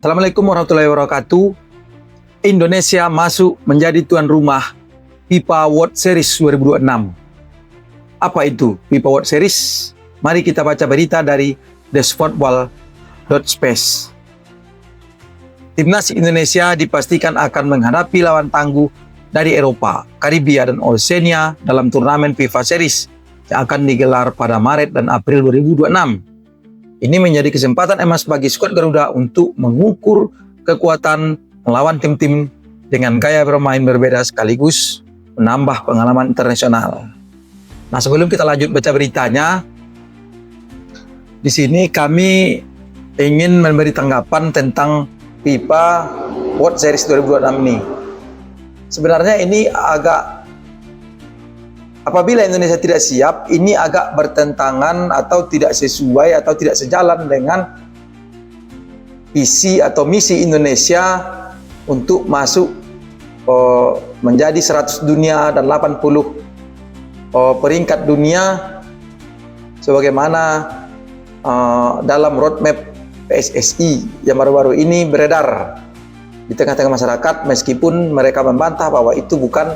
Assalamualaikum warahmatullahi wabarakatuh. Indonesia masuk menjadi tuan rumah FIFA World Series 2026. Apa itu FIFA World Series? Mari kita baca berita dari thesportball.space. Timnas Indonesia dipastikan akan menghadapi lawan tangguh dari Eropa, Karibia, dan Oceania dalam turnamen FIFA Series yang akan digelar pada Maret dan April 2026. Ini menjadi kesempatan emas bagi skuad Garuda untuk mengukur kekuatan melawan tim-tim dengan gaya bermain berbeda sekaligus menambah pengalaman internasional. Nah, sebelum kita lanjut baca beritanya, di sini kami ingin memberi tanggapan tentang FIFA World Series 2026 ini. Sebenarnya ini apabila Indonesia tidak siap, ini agak bertentangan atau tidak sesuai atau tidak sejalan dengan visi atau misi Indonesia untuk masuk menjadi 100 dunia dan 80 peringkat dunia sebagaimana dalam roadmap PSSI yang baru-baru ini beredar di tengah-tengah masyarakat, meskipun mereka membantah bahwa itu bukan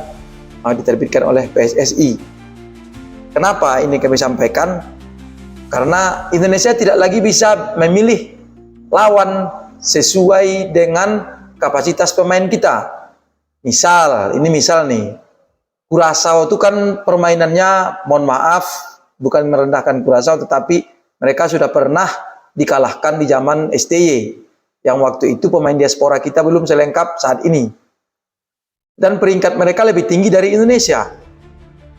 diterbitkan oleh PSSI. Kenapa ini kami sampaikan? Karena Indonesia tidak lagi bisa memilih lawan sesuai dengan kapasitas pemain kita. Misal nih, Curaçao itu kan permainannya, mohon maaf, bukan merendahkan Curaçao, tetapi mereka sudah pernah dikalahkan di zaman STY, yang waktu itu pemain diaspora kita belum selengkap saat ini. Dan peringkat mereka lebih tinggi dari Indonesia.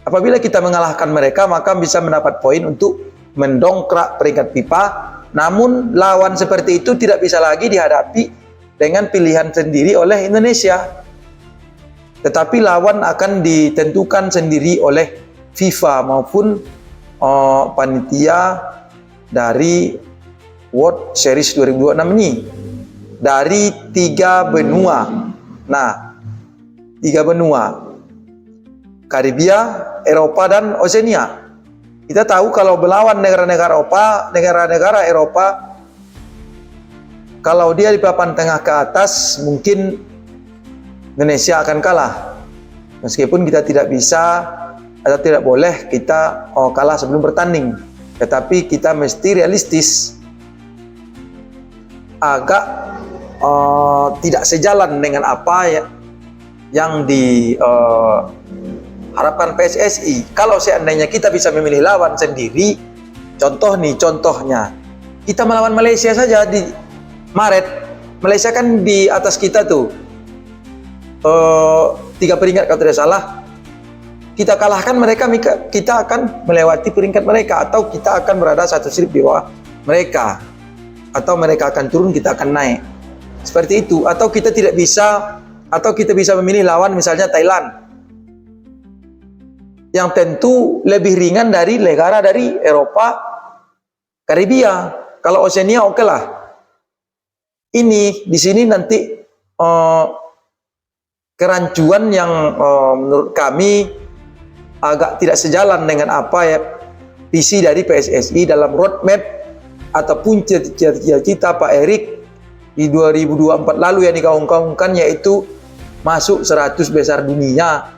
Apabila kita mengalahkan mereka, maka bisa mendapat poin untuk mendongkrak peringkat FIFA. Namun lawan seperti itu tidak bisa lagi dihadapi dengan pilihan sendiri oleh Indonesia. Tetapi lawan akan ditentukan sendiri oleh FIFA maupun panitia dari World Series 2026 ini. Dari 3 benua. Nah, 3 benua, Karibia, Eropa, dan Oceania. Kita tahu kalau melawan negara-negara Eropa, kalau dia di papan tengah ke atas, mungkin Indonesia akan kalah. Meskipun kita tidak bisa atau tidak boleh kita kalah sebelum bertanding. Tetapi kita mesti realistis. Agak tidak sejalan dengan apa yang diharapkan PSSI. Kalau seandainya kita bisa memilih lawan sendiri, contohnya kita melawan Malaysia saja di Maret. Malaysia kan di atas kita tuh 3 peringkat kalau tidak salah. Kita kalahkan mereka, kita akan melewati peringkat mereka, atau kita akan berada 1 strip di bawah mereka, atau mereka akan turun, kita akan naik. Seperti itu. Atau kita bisa memilih lawan misalnya Thailand, yang tentu lebih ringan dari negara dari Eropa, Karibia. Kalau Oceania oke lah. Ini di sini nanti kerancuan yang menurut kami agak tidak sejalan dengan apa visi dari PSSI dalam roadmap ataupun cita-cita Pak Erik di 2024 lalu yang digaung-gaungkan, yaitu masuk 100 besar dunia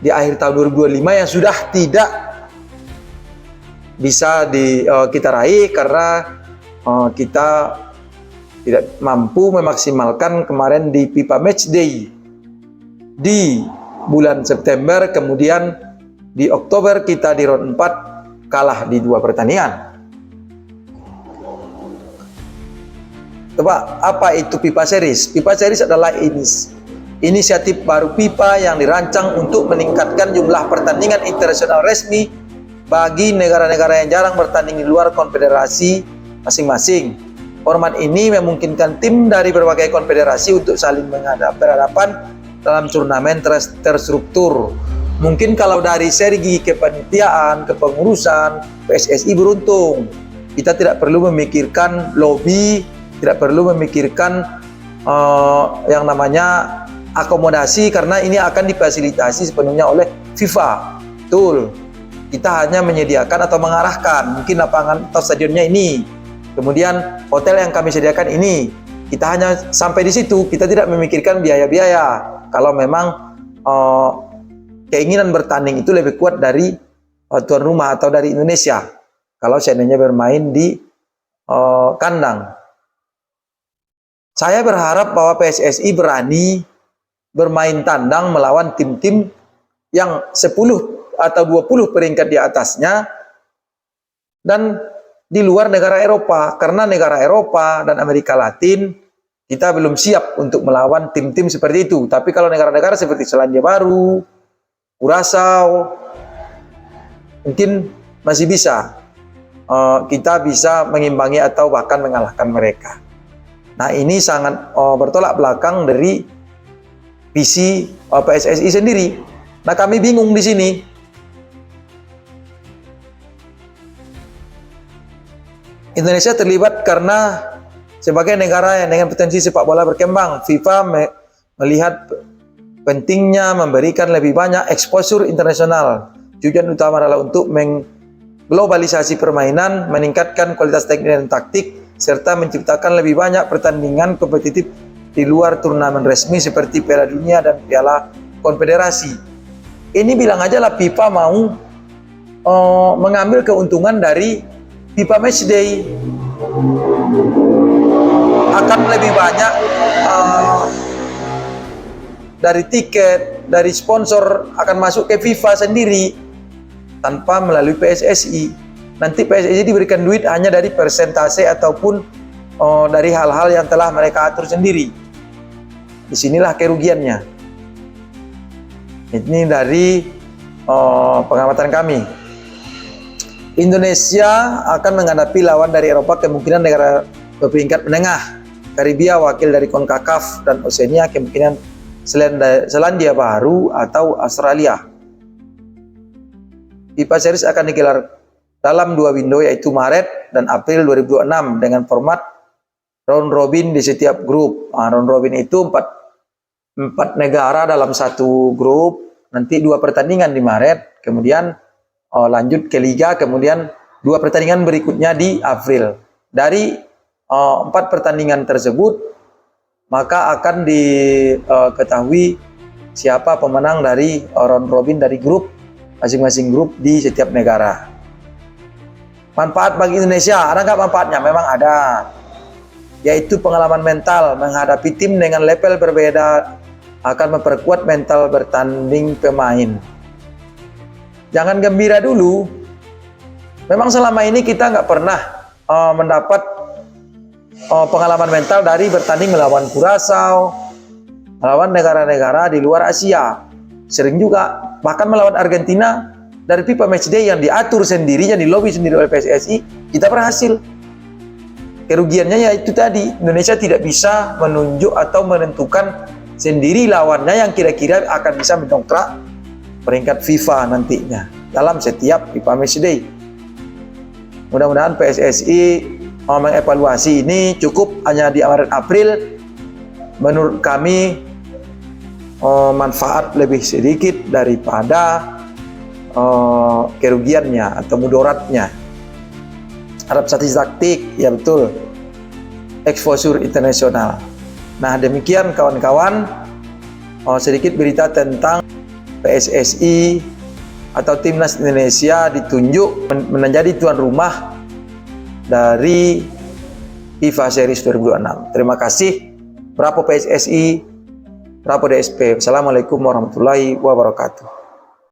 di akhir tahun 2025, yang sudah tidak bisa kita raih karena kita tidak mampu memaksimalkan kemarin di FIFA Match Day di bulan September, kemudian di Oktober kita di round 4 kalah di 2 pertandingan. Coba, apa itu FIFA Series? FIFA Series adalah inisiatif baru FIFA yang dirancang untuk meningkatkan jumlah pertandingan internasional resmi bagi negara-negara yang jarang bertanding di luar konfederasi masing-masing. Format ini memungkinkan tim dari berbagai konfederasi untuk saling berhadapan dalam turnamen terstruktur. Mungkin kalau dari segi kepanitiaan, kepengurusan, PSSI beruntung. Kita tidak perlu memikirkan lobby, tidak perlu memikirkan yang namanya akomodasi, karena ini akan difasilitasi sepenuhnya oleh FIFA. Betul. Kita hanya menyediakan atau mengarahkan, mungkin lapangan atau stadionnya ini, kemudian hotel yang kami sediakan ini, kita hanya sampai di situ, kita tidak memikirkan biaya-biaya. Kalau memang keinginan bertanding itu lebih kuat dari tuan rumah atau dari Indonesia, kalau seandainya bermain di kandang. Saya berharap bahwa PSSI berani bermain tandang melawan tim-tim yang 10 atau 20 peringkat di atasnya dan di luar negara Eropa, karena negara Eropa dan Amerika Latin kita belum siap untuk melawan tim-tim seperti itu. Tapi kalau negara-negara seperti Selandia Baru, Curaçao, mungkin masih bisa kita bisa mengimbangi atau bahkan mengalahkan mereka. Nah, ini sangat bertolak belakang dari visi PSSI sendiri. Nah, kami bingung di sini. Indonesia terlibat karena sebagai negara yang dengan potensi sepak bola berkembang, FIFA melihat pentingnya memberikan lebih banyak exposure internasional. Tujuan utama adalah untuk mengglobalisasi permainan, meningkatkan kualitas teknik dan taktik, serta menciptakan lebih banyak pertandingan kompetitif di luar turnamen resmi seperti Piala Dunia dan Piala Konfederasi. Ini bilang aja lah FIFA mau mengambil keuntungan dari FIFA Matchday, akan lebih banyak dari tiket, dari sponsor akan masuk ke FIFA sendiri tanpa melalui PSSI. Nanti PSSI diberikan duit hanya dari persentase ataupun dari hal-hal yang telah mereka atur sendiri. Disinilah kerugiannya. Ini dari pengamatan kami. Indonesia akan menghadapi lawan dari Eropa, kemungkinan negara berperingkat menengah, Karibia wakil dari CONCACAF, dan Oceania kemungkinan Selandia Baru atau Australia. FIFA Series akan digelar dalam 2 window, yaitu Maret dan April 2026 dengan format round robin di setiap grup. Round robin itu 4 negara dalam satu grup, nanti 2 pertandingan di Maret, kemudian lanjut ke Liga, kemudian 2 pertandingan berikutnya di April. Dari 4 pertandingan tersebut, maka akan diketahui siapa pemenang dari round robin dari grup, masing-masing grup di setiap negara. Manfaat bagi Indonesia, ada nggak manfaatnya? Memang ada, yaitu pengalaman mental menghadapi tim dengan level berbeda akan memperkuat mental bertanding pemain. Jangan gembira dulu. Memang selama ini kita nggak pernah mendapat pengalaman mental dari bertanding melawan Curaçao, melawan negara-negara di luar Asia. Sering juga bahkan melawan Argentina dari FIFA Matchday yang diatur sendiri, yang dilobi sendiri oleh PSSI, kita berhasil. Kerugiannya yaitu tadi, Indonesia tidak bisa menunjuk atau menentukan sendiri lawannya yang kira-kira akan bisa mendongkrak peringkat FIFA nantinya dalam setiap FIFA Matchday. Mudah-mudahan PSSI mengevaluasi ini, cukup hanya di Maret April. Menurut kami manfaat lebih sedikit daripada kerugiannya atau mudaratnya. Adaptasi taktik, ya betul, exposure internasional. Nah, demikian kawan-kawan, sedikit berita tentang PSSI atau Timnas Indonesia ditunjuk menjadi tuan rumah dari FIFA Series 2026. Terima kasih. Bravo PSSI, bravo DSP. Assalamualaikum warahmatullahi wabarakatuh.